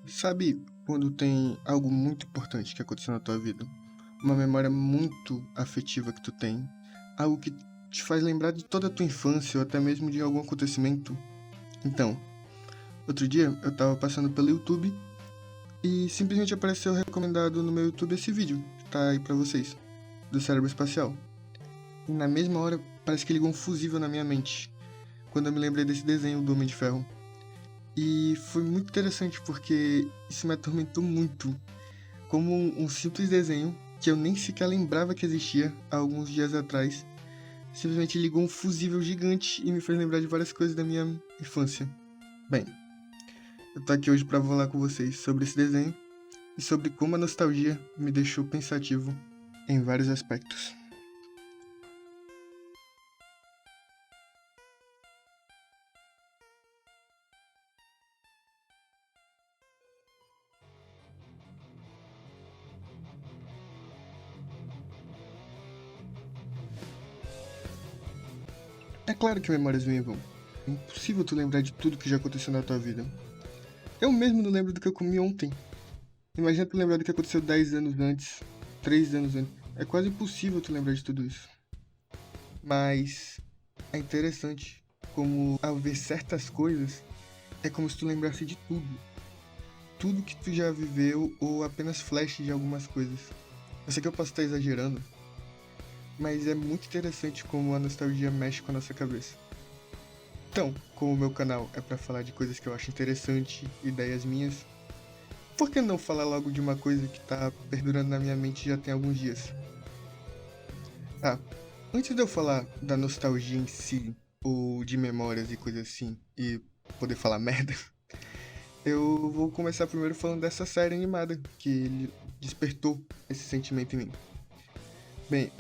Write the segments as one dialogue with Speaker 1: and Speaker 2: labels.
Speaker 1: Sabe quando tem algo muito importante que aconteceu na tua vida? Uma memória muito afetiva que tu tem? Algo que te faz lembrar de toda a tua infância ou até mesmo de algum acontecimento? Então, outro dia eu tava passando pelo YouTube e simplesmente apareceu recomendado no meu YouTube esse vídeo que tá aí pra vocês, do cérebro espacial. E na mesma hora parece que ligou um fusível na minha mente, quando eu me lembrei desse desenho do Homem de Ferro. E foi muito interessante porque isso me atormentou muito como um simples desenho que eu nem sequer lembrava que existia há alguns dias atrás, simplesmente ligou um fusível gigante e me fez lembrar de várias coisas da minha infância. Bem, eu tô aqui hoje pra falar com vocês sobre esse desenho e sobre como a nostalgia me deixou pensativo em vários aspectos. É claro que memórias vêm e vão. É impossível tu lembrar de tudo que já aconteceu na tua vida. Eu mesmo não lembro do que eu comi ontem. Imagina tu lembrar do que aconteceu 10 anos antes, 3 anos antes. É quase impossível tu lembrar de tudo isso. Mas é interessante como ao ver certas coisas é como se tu lembrasse de tudo. Tudo que tu já viveu ou apenas flash de algumas coisas. Eu sei que eu posso estar exagerando, mas é muito interessante como a nostalgia mexe com a nossa cabeça. Então, como o meu canal é pra falar de coisas que eu acho interessante, ideias minhas, por que não falar logo de uma coisa que tá perdurando na minha mente já tem alguns dias? Ah, antes de eu falar da nostalgia em si, ou de memórias e coisas assim, e poder falar merda, eu vou começar primeiro falando dessa série animada que despertou esse sentimento em mim. Bem,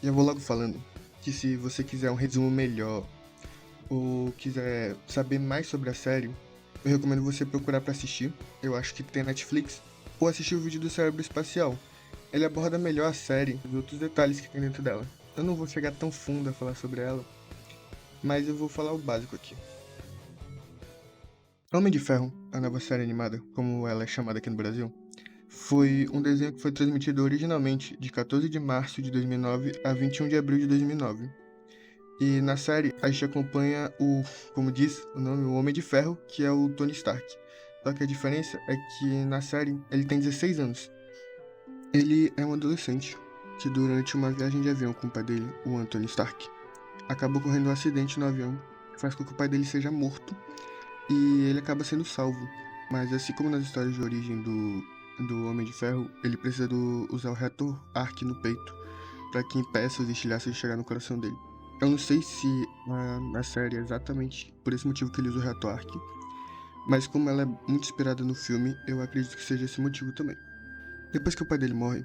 Speaker 1: já vou logo falando que se você quiser um resumo melhor ou quiser saber mais sobre a série, eu recomendo você procurar pra assistir. Eu acho que tem Netflix ou assistir o vídeo do Cérebro Espacial. Ele aborda melhor a série e os outros detalhes que tem dentro dela. Eu não vou chegar tão fundo a falar sobre ela, mas eu vou falar o básico aqui. Homem de Ferro, a nova série animada, como ela é chamada aqui no Brasil, foi um desenho que foi transmitido originalmente de 14 de março de 2009 a 21 de abril de 2009. E na série a gente acompanha como diz o nome, o Homem de Ferro, que é o Tony Stark. Só que a diferença é que na série ele tem 16 anos. Ele é um adolescente que durante uma viagem de avião com o pai dele, o Anthony Stark, acaba ocorrendo um acidente no avião que faz com que o pai dele seja morto e ele acaba sendo salvo. Mas assim como nas histórias de origem do Homem de Ferro, ele precisa usar o reator Arc no peito para que impeça os estilhaços de chegar no coração dele. Eu não sei se na série é exatamente por esse motivo que ele usa o reator Arc, mas como ela é muito inspirada no filme, eu acredito que seja esse motivo também. Depois que o pai dele morre,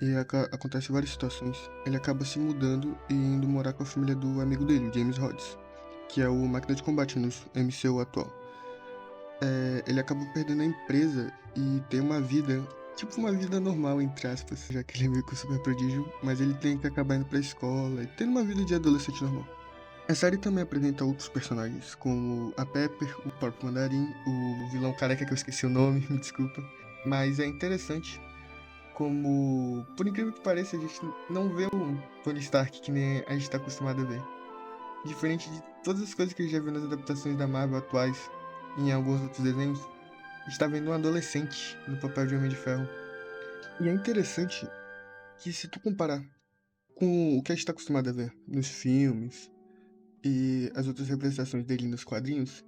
Speaker 1: e acontece várias situações, ele acaba se mudando e indo morar com a família do amigo dele, James Rhodes, que é o Máquina de Combate no MCU atual. Ele acaba perdendo a empresa e tem uma vida, tipo uma vida normal, entre aspas, já que ele é meio que um super prodígio, mas ele tem que acabar indo pra escola e tendo uma vida de adolescente normal. A série também apresenta outros personagens, como a Pepper, o próprio Mandarim, o vilão careca que eu esqueci o nome, me desculpa. Mas é interessante como, por incrível que pareça, a gente não vê o Tony Stark que nem a gente tá acostumado a ver. Diferente de todas as coisas que a gente já viu nas adaptações da Marvel atuais e em alguns outros desenhos, a gente tá vendo um adolescente no papel de Homem de Ferro. E é interessante que se tu comparar com o que a gente tá acostumado a ver nos filmes e as outras representações dele nos quadrinhos,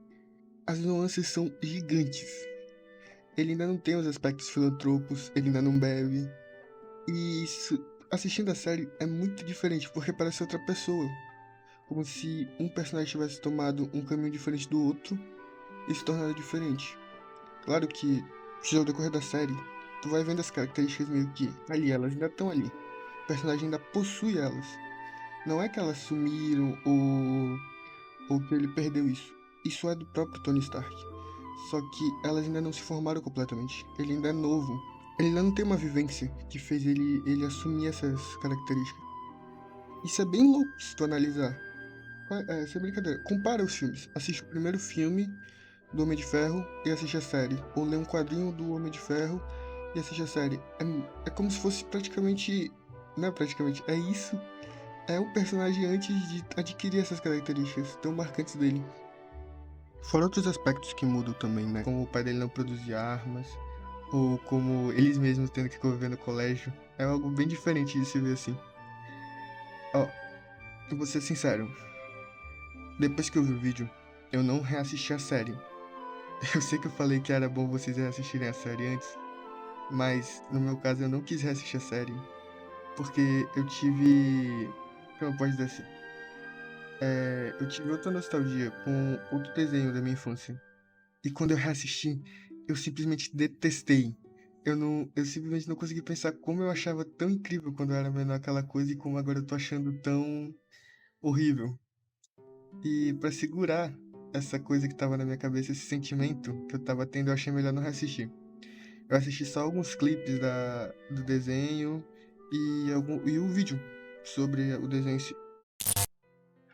Speaker 1: as nuances são gigantes. Ele ainda não tem os aspectos filantropos, ele ainda não bebe. E isso, assistindo a série, é muito diferente, porque parece outra pessoa. Como se um personagem tivesse tomado um caminho diferente do outro e se tornado diferente. Claro que, ao decorrer da série, tu vai vendo as características meio que ali, elas ainda estão ali. O personagem ainda possui elas. Não é que elas sumiram ou que ele perdeu isso. Isso é do próprio Tony Stark. Só que elas ainda não se formaram completamente. Ele ainda é novo. Ele ainda não tem uma vivência que fez ele assumir essas características. Isso é bem louco se tu analisar. Sem brincadeira. Compara os filmes. Assiste o primeiro filme do Homem de Ferro e assiste a série, ou lê um quadrinho do Homem de Ferro e assiste a série. É como se fosse praticamente. Não é praticamente, é isso. É o personagem antes de adquirir essas características tão marcantes dele. Fora outros aspectos que mudam também, né? Como o pai dele não produzia armas, ou como eles mesmos tendo que conviver no colégio. É algo bem diferente de se ver assim. Ó, eu vou ser sincero. Depois que eu vi o vídeo, eu não reassisti a série. Eu sei que eu falei que era bom vocês reassistirem a série antes, mas no meu caso eu não quis reassistir a série, porque eu tive. Como eu posso dizer assim? Eu tive outra nostalgia com outro desenho da minha infância. E quando eu reassisti, eu simplesmente detestei. Eu simplesmente não consegui pensar como eu achava tão incrível quando eu era menor aquela coisa e como agora eu tô achando tão horrível. E pra segurar essa coisa que tava na minha cabeça, esse sentimento que eu tava tendo, eu achei melhor não reassistir. Eu assisti só alguns clipes do desenho e o vídeo sobre o desenho em si.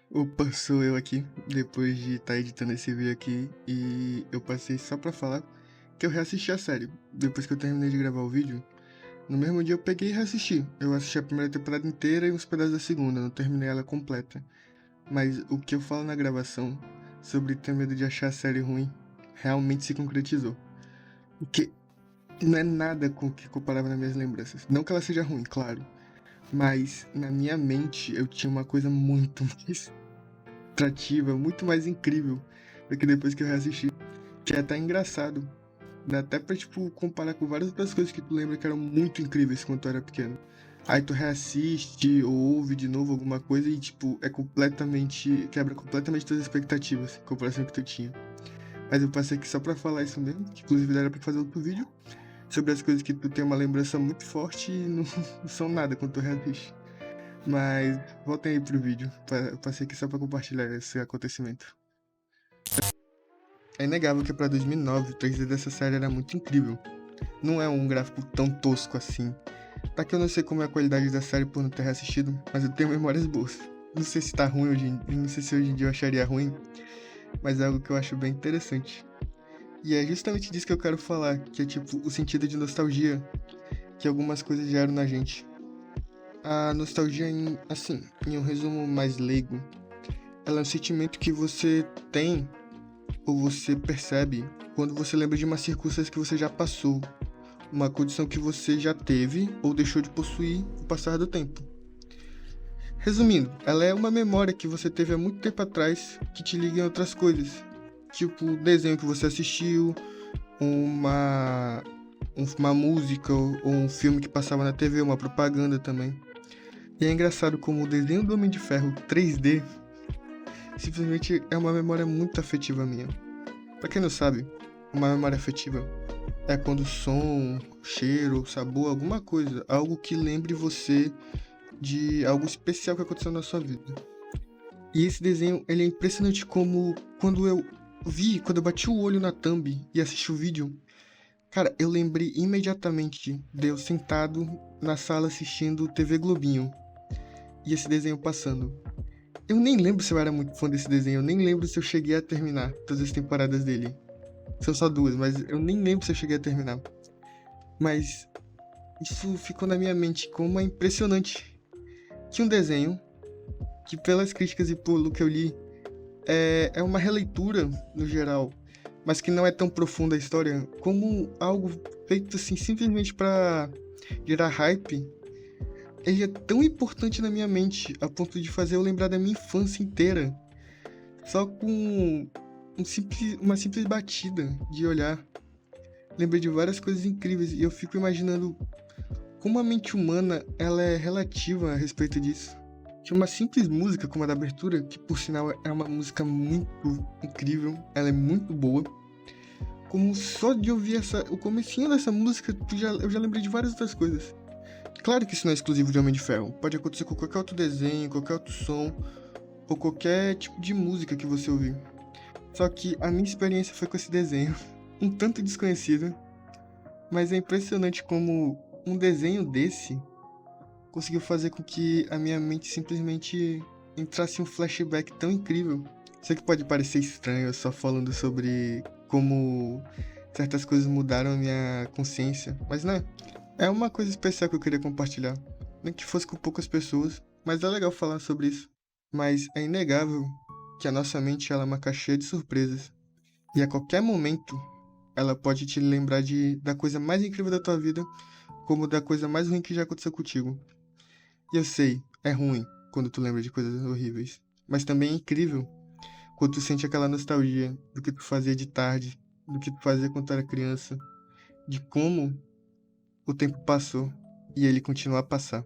Speaker 1: Opa, sou eu aqui, depois de estar editando esse vídeo aqui, e eu passei só pra falar que eu reassisti a série. Depois que eu terminei de gravar o vídeo, no mesmo dia eu peguei e reassisti. Eu assisti a primeira temporada inteira e uns pedaços da segunda, não terminei ela completa. Mas o que eu falo na gravação sobre ter medo de achar a série ruim realmente se concretizou. O que não é nada com o que comparava nas minhas lembranças. Não que ela seja ruim, claro. Mas na minha mente eu tinha uma coisa muito mais atrativa, muito mais incrível do que depois que eu reassisti. Que é até engraçado. Dá até pra, tipo, comparar com várias outras coisas que tu lembra que eram muito incríveis quando tu era pequeno. Aí tu reassiste ou ouve de novo alguma coisa e, tipo, quebra completamente tuas expectativas em comparação com que tu tinha. Mas eu passei aqui só pra falar isso mesmo, que inclusive era pra fazer outro vídeo sobre as coisas que tu tem uma lembrança muito forte e não, não são nada quando tu reassiste. Mas voltem aí pro vídeo. Eu passei aqui só pra compartilhar esse acontecimento. É inegável que pra 2009 o 3D dessa série era muito incrível. Não é um gráfico tão tosco assim. Tá que eu não sei como é a qualidade da série por não ter assistido, mas eu tenho memórias boas. Não sei se tá ruim hoje em dia, não sei se hoje em dia eu acharia ruim, mas é algo que eu acho bem interessante. E é justamente disso que eu quero falar, que é tipo o sentido de nostalgia que algumas coisas geram na gente. A nostalgia, em um resumo mais leigo, ela é um sentimento que você tem ou você percebe quando você lembra de uma circunstância que você já passou, uma condição que você já teve ou deixou de possuir com o passar do tempo. Resumindo, ela é uma memória que você teve há muito tempo atrás que te liga em outras coisas, tipo o desenho que você assistiu, uma, uma música ou um filme que passava na TV, uma propaganda também. E é engraçado como o desenho do Homem de Ferro 3D simplesmente é uma memória muito afetiva minha. Pra quem não sabe, uma memória afetiva é quando som, cheiro, sabor, alguma coisa, algo que lembre você de algo especial que aconteceu na sua vida. E esse desenho, ele é impressionante como quando eu bati o olho na thumb e assisti o vídeo, cara, eu lembrei imediatamente de eu sentado na sala assistindo TV Globinho e esse desenho passando. Eu nem lembro se eu era muito fã desse desenho, eu nem lembro se eu cheguei a terminar todas as temporadas dele. São só duas, mas eu nem lembro se eu cheguei a terminar. Mas isso ficou na minha mente como é impressionante que um desenho, que pelas críticas e pelo que eu li, é uma releitura no geral, mas que não é tão profunda a história, como algo feito assim simplesmente pra gerar hype, ele é tão importante na minha mente a ponto de fazer eu lembrar da minha infância inteira, só com uma simples batida de olhar. Lembrei de várias coisas incríveis e eu fico imaginando como a mente humana ela é relativa a respeito disso. Tinha uma simples música como a da abertura, que por sinal é uma música muito incrível, ela é muito boa. Como só de ouvir o comecinho dessa música, eu já lembrei de várias outras coisas. Claro que isso não é exclusivo de Homem de Ferro, pode acontecer com qualquer outro desenho, qualquer outro som, ou qualquer tipo de música que você ouvir. Só que a minha experiência foi com esse desenho, um tanto desconhecido, mas é impressionante como um desenho desse conseguiu fazer com que a minha mente simplesmente entrasse em um flashback tão incrível. Sei que pode parecer estranho eu só falando sobre como certas coisas mudaram a minha consciência. Mas né, é uma coisa especial que eu queria compartilhar. Nem que fosse com poucas pessoas, mas é legal falar sobre isso. Mas é inegável que a nossa mente ela é uma caixinha de surpresas. E a qualquer momento ela pode te lembrar da coisa mais incrível da tua vida, como da coisa mais ruim que já aconteceu contigo. E eu sei, é ruim quando tu lembra de coisas horríveis. Mas também é incrível quando tu sente aquela nostalgia do que tu fazia de tarde, do que tu fazia quando tu era criança, de como o tempo passou e ele continua a passar.